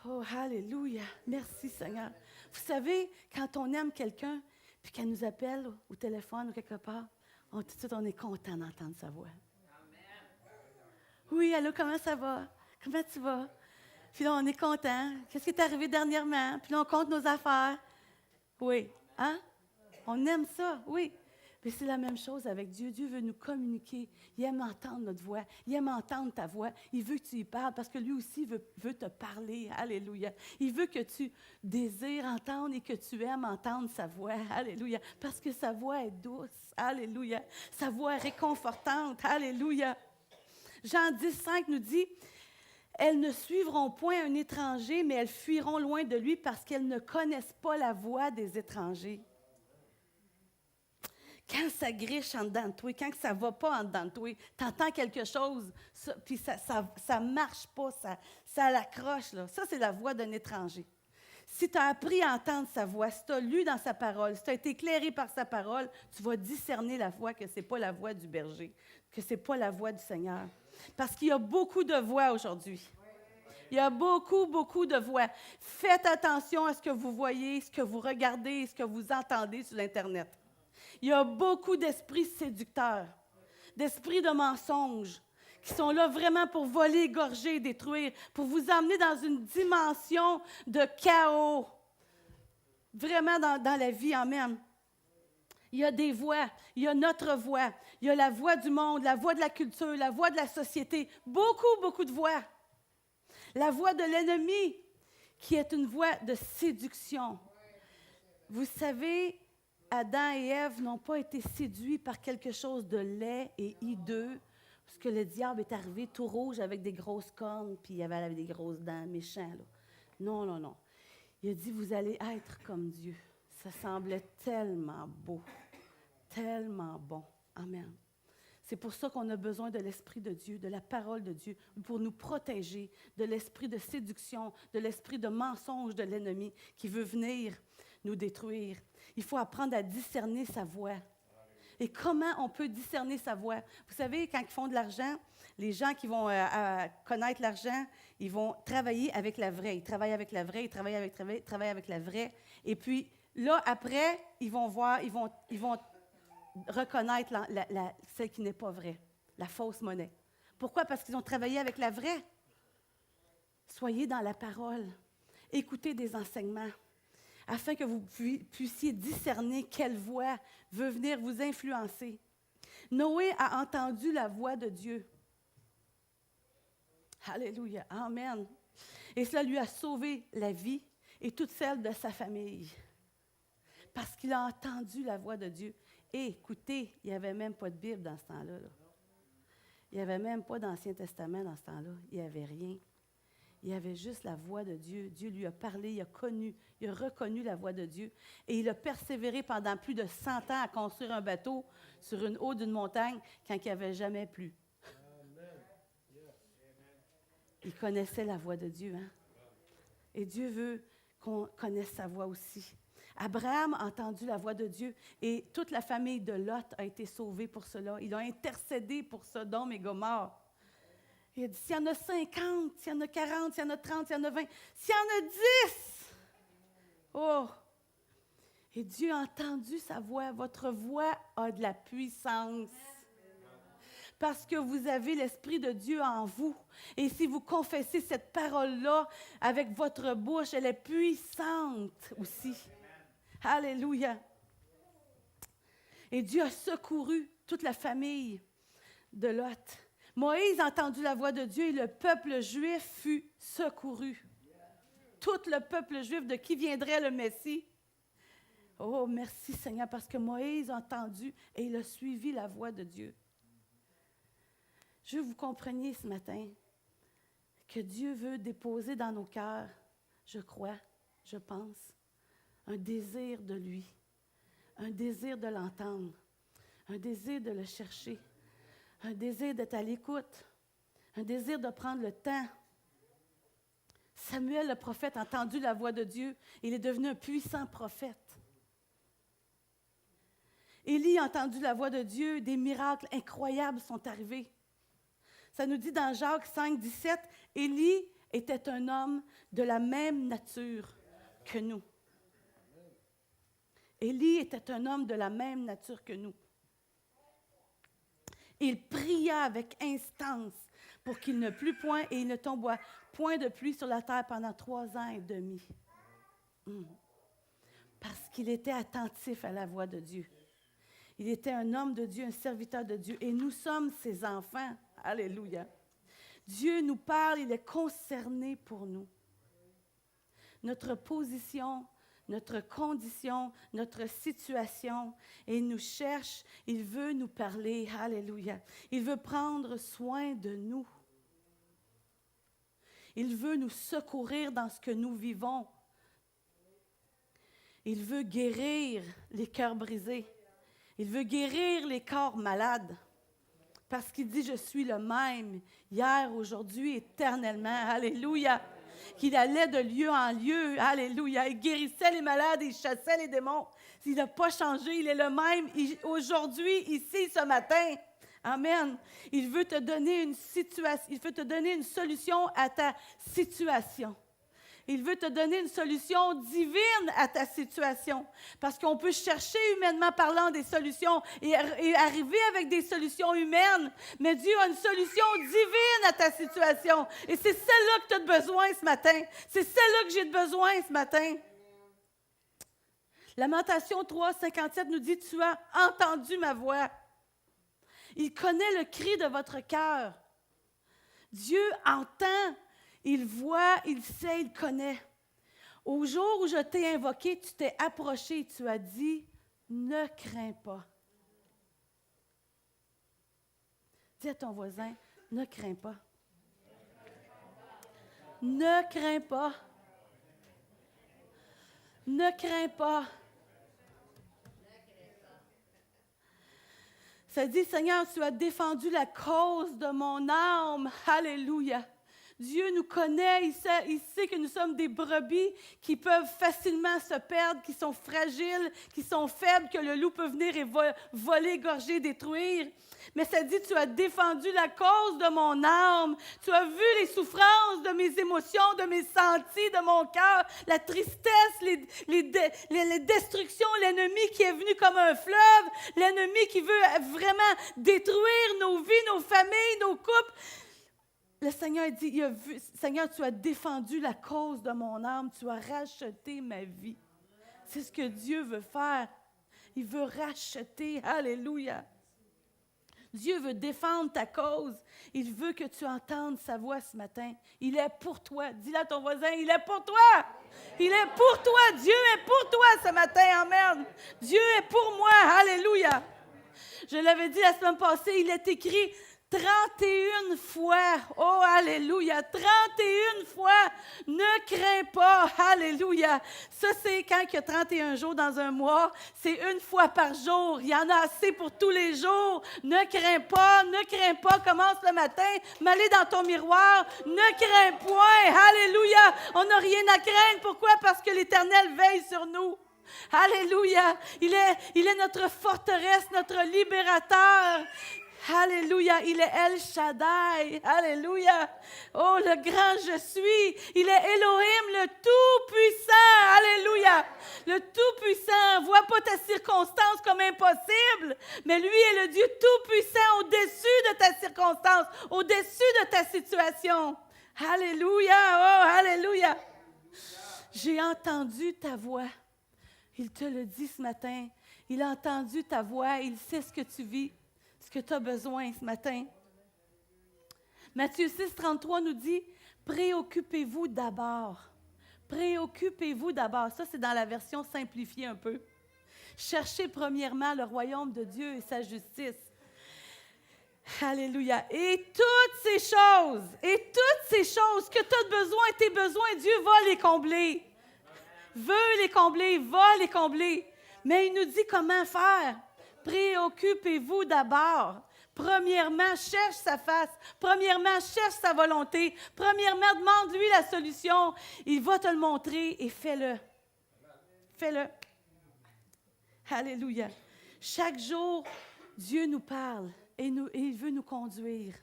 Oh, alléluia. Merci, Seigneur. Vous savez, quand on aime quelqu'un, puis qu'elle nous appelle au téléphone ou quelque part, tout de suite, on est content d'entendre sa voix. Oui, allô, comment ça va? Comment tu vas? Puis là, on est content. Qu'est-ce qui est arrivé dernièrement? Puis là, on compte nos affaires. Oui. Hein? On aime ça, oui. Mais c'est la même chose avec Dieu. Dieu veut nous communiquer. Il aime entendre notre voix. Il aime entendre ta voix. Il veut que tu y parles parce que lui aussi veut te parler. Alléluia. Il veut que tu désires entendre et que tu aimes entendre sa voix. Alléluia. Parce que sa voix est douce. Alléluia. Sa voix est réconfortante. Alléluia. Jean 10,5 nous dit, « Elles ne suivront point un étranger, mais elles fuiront loin de lui parce qu'elles ne connaissent pas la voix des étrangers. » Quand ça griche en dedans de toi, quand ça ne va pas en dedans de toi, tu entends quelque chose, puis ça ne marche pas, ça l'accroche. Là. Ça, c'est la voix d'un étranger. Si tu as appris à entendre sa voix, si tu as lu dans sa parole, si tu as été éclairé par sa parole, tu vas discerner la voix que ce n'est pas la voix du berger, que ce n'est pas la voix du Seigneur. Parce qu'il y a beaucoup de voix aujourd'hui. Il y a beaucoup, beaucoup de voix. Faites attention à ce que vous voyez, ce que vous regardez, ce que vous entendez sur l'Internet. Il y a beaucoup d'esprits séducteurs, d'esprits de mensonges, qui sont là vraiment pour voler, égorger, détruire, pour vous emmener dans une dimension de chaos, vraiment dans la vie en même. Il y a des voix, il y a notre voix, il y a la voix du monde, la voix de la culture, la voix de la société, beaucoup, beaucoup de voix. La voix de l'ennemi, qui est une voix de séduction. Vous savez, Adam et Ève n'ont pas été séduits par quelque chose de laid et hideux, parce que le diable est arrivé tout rouge avec des grosses cornes, puis il avait des grosses dents, méchant. Là. Non, non, non. Il a dit, vous allez être comme Dieu. Ça semblait tellement beau, tellement bon. Amen. C'est pour ça qu'on a besoin de l'Esprit de Dieu, de la parole de Dieu, pour nous protéger de l'esprit de séduction, de l'esprit de mensonge de l'ennemi qui veut venir nous détruire. Il faut apprendre à discerner sa voix. Et comment on peut discerner sa voix? Vous savez, quand ils font de l'argent, les gens qui vont connaître l'argent, ils vont travailler avec la vraie. Ils travaillent avec la vraie, ils travaillent avec la vraie. Et puis, là, après, ils vont reconnaître celle qui n'est pas vraie, la fausse monnaie. Pourquoi? Parce qu'ils ont travaillé avec la vraie. Soyez dans la parole. Écoutez des enseignements afin que vous puissiez discerner quelle voix veut venir vous influencer. Noé a entendu la voix de Dieu. Alléluia. Amen. Et cela lui a sauvé la vie et toute celle de sa famille. Parce qu'il a entendu la voix de Dieu. Et écoutez, il n'y avait même pas de Bible dans ce temps-là. Là. Il n'y avait même pas d'Ancien Testament dans ce temps-là. Il n'y avait rien. Il y avait juste la voix de Dieu. Dieu lui a parlé, il a reconnu la voix de Dieu. Et il a persévéré pendant plus de 100 ans à construire un bateau sur une haut d'une montagne quand il n'y avait jamais plu. Il connaissait la voix de Dieu. Hein? Et Dieu veut qu'on connaisse sa voix aussi. Abraham a entendu la voix de Dieu et toute la famille de Lot a été sauvée pour cela. Il a intercédé pour Sodome et Gomorrhe. Il a dit, s'il y en a 50, s'il y en a 40, s'il y en a 30, s'il y en a 20, s'il y en a 10, oh! Et Dieu a entendu sa voix. Votre voix a de la puissance. Parce que vous avez l'Esprit de Dieu en vous. Et si vous confessez cette parole-là avec votre bouche, elle est puissante aussi. Alléluia. Et Dieu a secouru toute la famille de Lot. Moïse a entendu la voix de Dieu et le peuple juif fut secouru. Tout le peuple juif de qui viendrait le Messie. Oh, merci Seigneur, parce que Moïse a entendu et il a suivi la voix de Dieu. Je veux que vous compreniez ce matin que Dieu veut déposer dans nos cœurs, je crois, je pense, un désir de lui, un désir de l'entendre, un désir de le chercher, un désir d'être à l'écoute, Un désir de prendre le temps. Samuel, le prophète, a entendu la voix de Dieu. Il est devenu un puissant prophète. Élie a entendu la voix de Dieu. Des miracles incroyables sont arrivés. Ça nous dit dans Jacques 5, 17, Élie était un homme de la même nature que nous. Élie était un homme de la même nature que nous. Il pria avec instance pour qu'il ne plût point et il ne tomba point de pluie sur la terre pendant 3 ans et demi. Parce qu'il était attentif à la voix de Dieu. Il était un homme de Dieu, un serviteur de Dieu. Et nous sommes ses enfants. Alléluia. Dieu nous parle, il est concerné pour nous. Notre position, notre condition, notre situation, et il nous cherche, il veut nous parler. Alléluia. Il veut prendre soin de nous. Il veut nous secourir dans ce que nous vivons. Il veut guérir les cœurs brisés. Il veut guérir les corps malades. Parce qu'il dit, je suis le même, hier, aujourd'hui, éternellement. Alléluia. Qu'il allait de lieu en lieu. Alléluia. Il guérissait les malades, il chassait les démons. Il n'a pas changé, il est le même aujourd'hui, ici, ce matin. Amen. Il veut te donner une situation, il veut te donner une solution à ta situation. Il veut te donner une solution divine à ta situation. Parce qu'on peut chercher humainement parlant des solutions et arriver avec des solutions humaines. Mais Dieu a une solution divine à ta situation. Et c'est celle-là que tu as besoin ce matin. C'est celle-là que j'ai besoin ce matin. Lamentation 3, 57 nous dit, tu as entendu ma voix. Il connaît le cri de votre cœur. Dieu entend. Il voit, il sait, il connaît. Au jour où je t'ai invoqué, tu t'es approché et tu as dit, ne crains pas. Dis à ton voisin, ne crains pas. Ne crains pas. Ne crains pas. Ça dit, Seigneur, tu as défendu la cause de mon âme. Alléluia. Dieu nous connaît, il sait que nous sommes des brebis qui peuvent facilement se perdre, qui sont fragiles, qui sont faibles, que le loup peut venir et voler, égorger, détruire. Mais ça dit, tu as défendu la cause de mon âme. Tu as vu les souffrances de mes émotions, de mes sentis, de mon cœur, la tristesse, les destructions, l'ennemi qui est venu comme un fleuve, l'ennemi qui veut vraiment détruire nos vies, nos familles, nos couples. Le Seigneur dit, Seigneur, tu as défendu la cause de mon âme, tu as racheté ma vie. C'est ce que Dieu veut faire. Il veut racheter. Alléluia. Dieu veut défendre ta cause. Il veut que tu entendes sa voix ce matin. Il est pour toi. Dis-le à ton voisin, il est pour toi. Il est pour toi. Dieu est pour toi ce matin. Amen. Dieu est pour moi. Alléluia. Je l'avais dit la semaine passée, il est écrit 31 fois, oh alléluia, 31 fois, ne crains pas, alléluia. Ça, c'est quand il y a 31 jours dans un mois, c'est une fois par jour. Il y en a assez pour tous les jours. Ne crains pas, commence le matin, m'aller dans ton miroir, ne crains point, alléluia. On n'a rien à craindre, pourquoi? Parce que l'Éternel veille sur nous. Alléluia, il est notre forteresse, notre libérateur. Alléluia, il est El Shaddai. Alléluia. Oh, le grand je suis. Il est Elohim, le Tout-Puissant. Alléluia. Le Tout-Puissant. Vois pas ta circonstance comme impossible, mais lui est le Dieu Tout-Puissant au-dessus de ta circonstance, au-dessus de ta situation. Alléluia. Oh, alléluia. J'ai entendu ta voix. Il te le dit ce matin. Il a entendu ta voix. Il sait ce que tu vis. Ce que tu as besoin ce matin. Matthieu 6, 33 nous dit, préoccupez-vous d'abord. Préoccupez-vous d'abord. Ça, c'est dans la version simplifiée un peu. Cherchez premièrement le royaume de Dieu et sa justice. Alléluia. Et toutes ces choses que tu as besoin, tes besoins, Dieu va les combler. Veut les combler, va les combler. Mais il nous dit comment faire. Préoccupez-vous d'abord. Premièrement, cherche sa face. Premièrement, cherche sa volonté. Premièrement, demande-lui la solution. Il va te le montrer et fais-le. Fais-le. Alléluia. Chaque jour, Dieu nous parle et il veut nous conduire.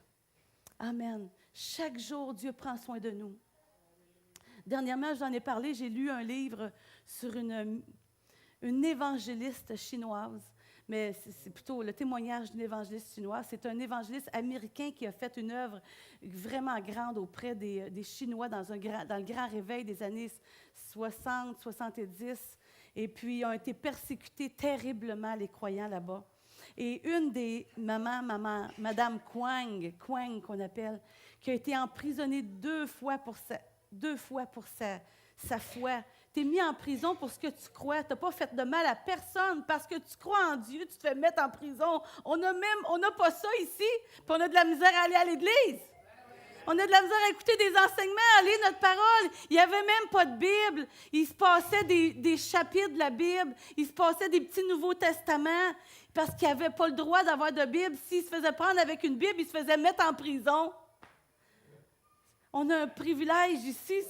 Amen. Chaque jour, Dieu prend soin de nous. Dernièrement, j'en ai parlé, j'ai lu un livre sur une évangéliste chinoise, mais c'est plutôt le témoignage d'une évangéliste chinoise. C'est un évangéliste américain qui a fait une œuvre vraiment grande auprès des Chinois dans le grand réveil des années 60, 70, et puis ils ont été persécutés terriblement, les croyants là-bas. Et une des Madame Kwang qu'on appelle, qui a été emprisonnée deux fois pour sa foi. Tu es mis en prison pour ce que tu crois. Tu n'as pas fait de mal à personne. Parce que tu crois en Dieu, tu te fais mettre en prison. On n'a pas ça ici, puis on a de la misère à aller à l'église. On a de la misère à écouter des enseignements, à lire notre parole. Il n'y avait même pas de Bible. Il se passait des chapitres de la Bible. Il se passait des petits Nouveaux Testaments parce qu'il n'avait pas le droit d'avoir de Bible. S'il se faisait prendre avec une Bible, il se faisait mettre en prison. On a un privilège ici,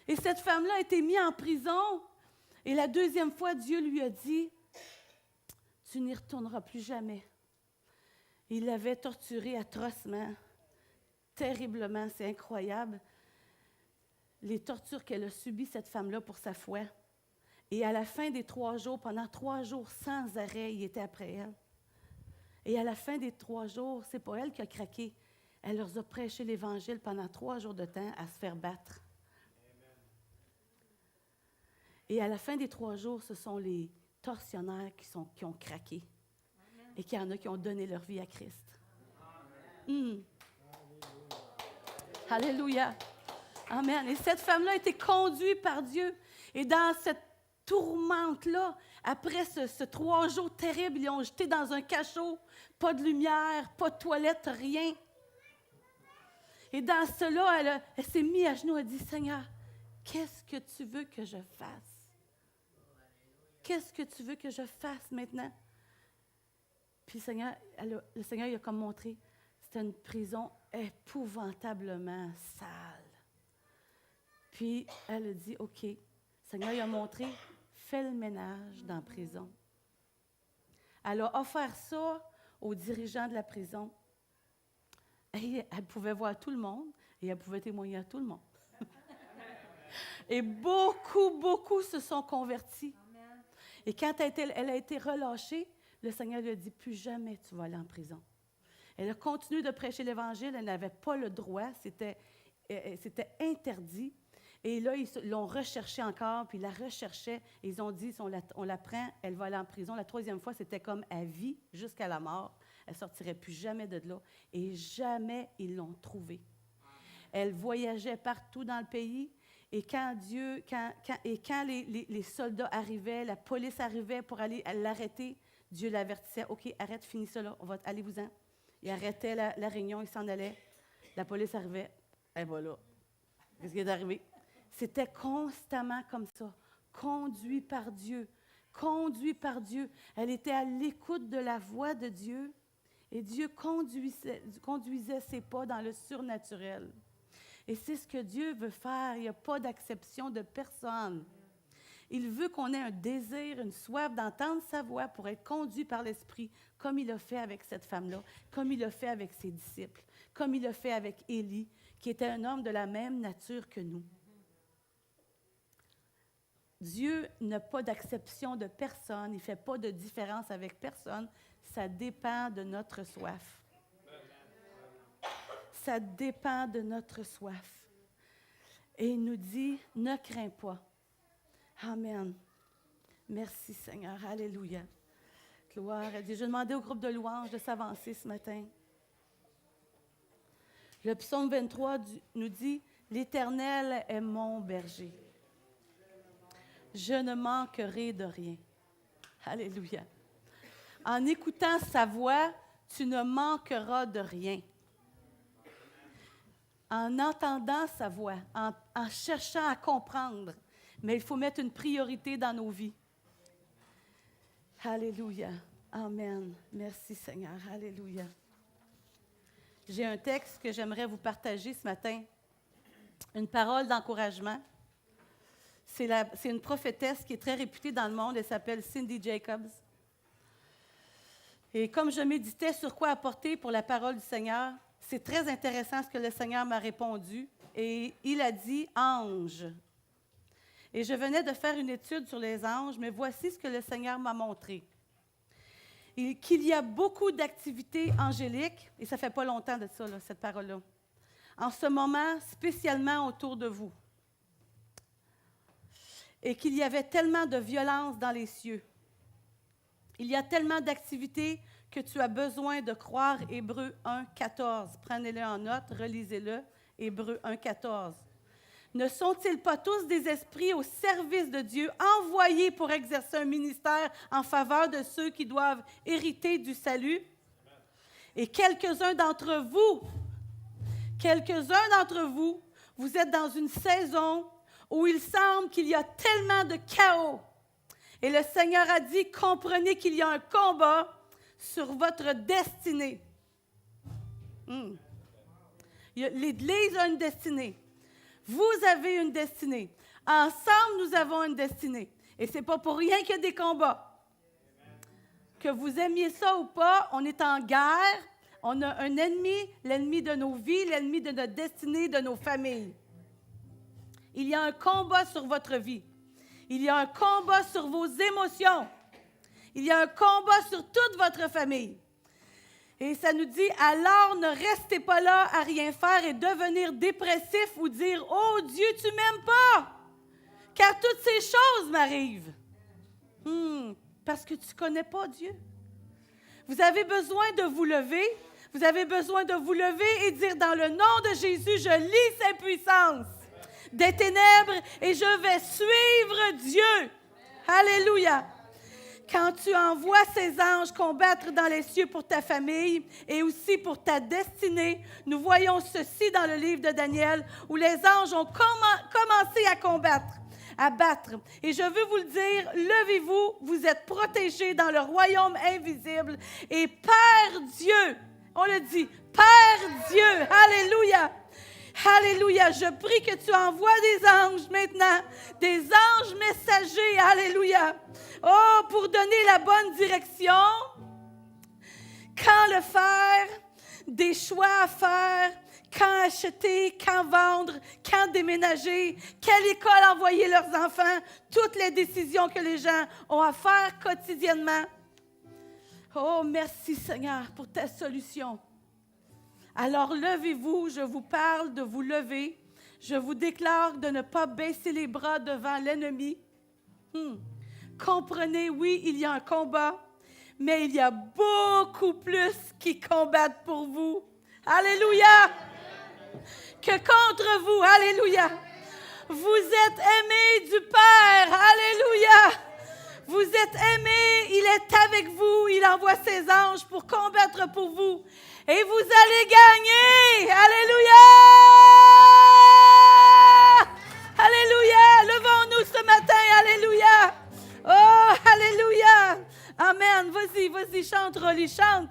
Et cette femme-là a été mise en prison. Et la deuxième fois, Dieu lui a dit, « Tu n'y retourneras plus jamais. » Il l'avait torturée atrocement, terriblement, c'est incroyable. Les tortures qu'elle a subies, cette femme-là, pour sa foi. Et à la fin des 3 jours, pendant 3 jours sans arrêt, il était après elle. Et à la fin des 3 jours, c'est pas elle qui a craqué. Elle leur a prêché l'Évangile pendant 3 jours de temps à se faire battre. Et à la fin des 3 jours, ce sont les tortionnaires qui ont craqué. Et qu'il y en a qui ont donné leur vie à Christ. Alléluia. Amen. Et cette femme-là a été conduite par Dieu. Et dans cette tourmente-là, après ce 3 jours terribles, ils l'ont jetée dans un cachot. Pas de lumière, pas de toilette, rien. Et dans cela, elle s'est mise à genoux et a dit, « Seigneur, qu'est-ce que tu veux que je fasse? Qu'est-ce que tu veux que je fasse maintenant? » Puis le Seigneur il a comme montré, c'était une prison épouvantablement sale. Puis elle a dit, « OK. » Le Seigneur il a montré, fais le ménage dans la prison. Elle a offert ça aux dirigeants de la prison. Et elle pouvait voir tout le monde et elle pouvait témoigner à tout le monde. Et beaucoup se sont convertis. Amen. Et quand elle a été relâchée, le Seigneur lui a dit, plus jamais tu vas aller en prison. Elle a continué de prêcher l'Évangile, elle n'avait pas le droit, c'était interdit. Et là, ils l'ont recherchée encore, puis ils la recherchaient. Et ils ont dit, on la prend, elle va aller en prison. La 3e fois, c'était comme à vie, jusqu'à la mort. Elle ne sortirait plus jamais de là. Et jamais ils l'ont trouvée. Elle voyageait partout dans le pays. Et quand les soldats arrivaient, la police arrivait pour aller l'arrêter, Dieu l'avertissait, « OK, arrête, finis ça là, allez-vous-en. » Il arrêtait la réunion, il s'en allait. La police arrivait, elle va là. Qu'est-ce qui est arrivé? C'était constamment comme ça, conduit par Dieu. Elle était à l'écoute de la voix de Dieu et Dieu conduisait ses pas dans le surnaturel. Et c'est ce que Dieu veut faire. Il n'y a pas d'acception de personne. Il veut qu'on ait un désir, une soif d'entendre sa voix pour être conduit par l'Esprit, comme il a fait avec cette femme-là, comme il a fait avec ses disciples, comme il a fait avec Élie, qui était un homme de la même nature que nous. Dieu n'a pas d'acception de personne, il ne fait pas de différence avec personne. Ça dépend de notre soif. Ça dépend de notre soif. Et il nous dit, ne crains pas. Amen. Merci Seigneur. Alléluia. Gloire à Dieu. Je demandais au groupe de louanges de s'avancer ce matin. Le psaume 23 nous dit, « L'Éternel est mon berger. Je ne manquerai de rien. » Alléluia. En écoutant sa voix, tu ne manqueras de rien. En entendant sa voix, en cherchant à comprendre. Mais il faut mettre une priorité dans nos vies. Alléluia. Amen. Merci Seigneur. Alléluia. J'ai un texte que j'aimerais vous partager ce matin. Une parole d'encouragement. C'est une prophétesse qui est très réputée dans le monde. Elle s'appelle Cindy Jacobs. Et comme je méditais sur quoi apporter pour la parole du Seigneur, c'est très intéressant ce que le Seigneur m'a répondu. Et il a dit « ange ». Et je venais de faire une étude sur les anges, mais voici ce que le Seigneur m'a montré. Qu'il y a beaucoup d'activités angéliques, et ça ne fait pas longtemps de ça, là, cette parole-là, en ce moment, spécialement autour de vous. Et qu'il y avait tellement de violence dans les cieux. Il y a tellement d'activités que tu as besoin de croire Hébreux 1,14. Prenez-le en note, relisez-le, Hébreux 1,14. Ne sont-ils pas tous des esprits au service de Dieu, envoyés pour exercer un ministère en faveur de ceux qui doivent hériter du salut? Et quelques-uns d'entre vous, vous êtes dans une saison où il semble qu'il y a tellement de chaos. Et le Seigneur a dit, comprenez qu'il y a un combat sur votre destinée. L'Église a une destinée. Vous avez une destinée. Ensemble, nous avons une destinée. Et ce n'est pas pour rien qu'il y a des combats. Que vous aimiez ça ou pas, on est en guerre. On a un ennemi, l'ennemi de nos vies, l'ennemi de notre destinée, de nos familles. Il y a un combat sur votre vie. Il y a un combat sur vos émotions. Il y a un combat sur toute votre famille. Et ça nous dit, alors ne restez pas là à rien faire et devenir dépressif ou dire, « Oh Dieu, tu ne m'aimes pas! » Car toutes ces choses m'arrivent. Parce que tu ne connais pas Dieu. Vous avez besoin de vous lever. Vous avez besoin de vous lever et dire, dans le nom de Jésus, je lis ses puissances des ténèbres et je vais suivre Dieu. Alléluia. Quand tu envoies ces anges combattre dans les cieux pour ta famille et aussi pour ta destinée, nous voyons ceci dans le livre de Daniel, où les anges ont commencé à combattre, à battre. Et je veux vous le dire, levez-vous, vous êtes protégés dans le royaume invisible. Et Père Dieu, on le dit, Père Dieu, alléluia. Alléluia, je prie que tu envoies des anges maintenant, des anges messagers, alléluia. Oh, pour donner la bonne direction, quand le faire, des choix à faire, quand acheter, quand vendre, quand déménager, quelle école envoyer leurs enfants, toutes les décisions que les gens ont à faire quotidiennement. Oh, merci Seigneur pour ta solution. Alors levez-vous, je vous parle de vous lever. Je vous déclare de ne pas baisser les bras devant l'ennemi. Comprenez, oui, il y a un combat, mais il y a beaucoup plus qui combattent pour vous. Alléluia! Que contre vous, alléluia! Vous êtes aimés du Père, alléluia! Vous êtes aimés, il est avec vous, il envoie ses anges pour combattre pour vous. Et vous allez gagner! Alléluia! Alléluia! Levons-nous ce matin, alléluia! Oh, alléluia! Amen! Vas-y, chante, Rolly, chante!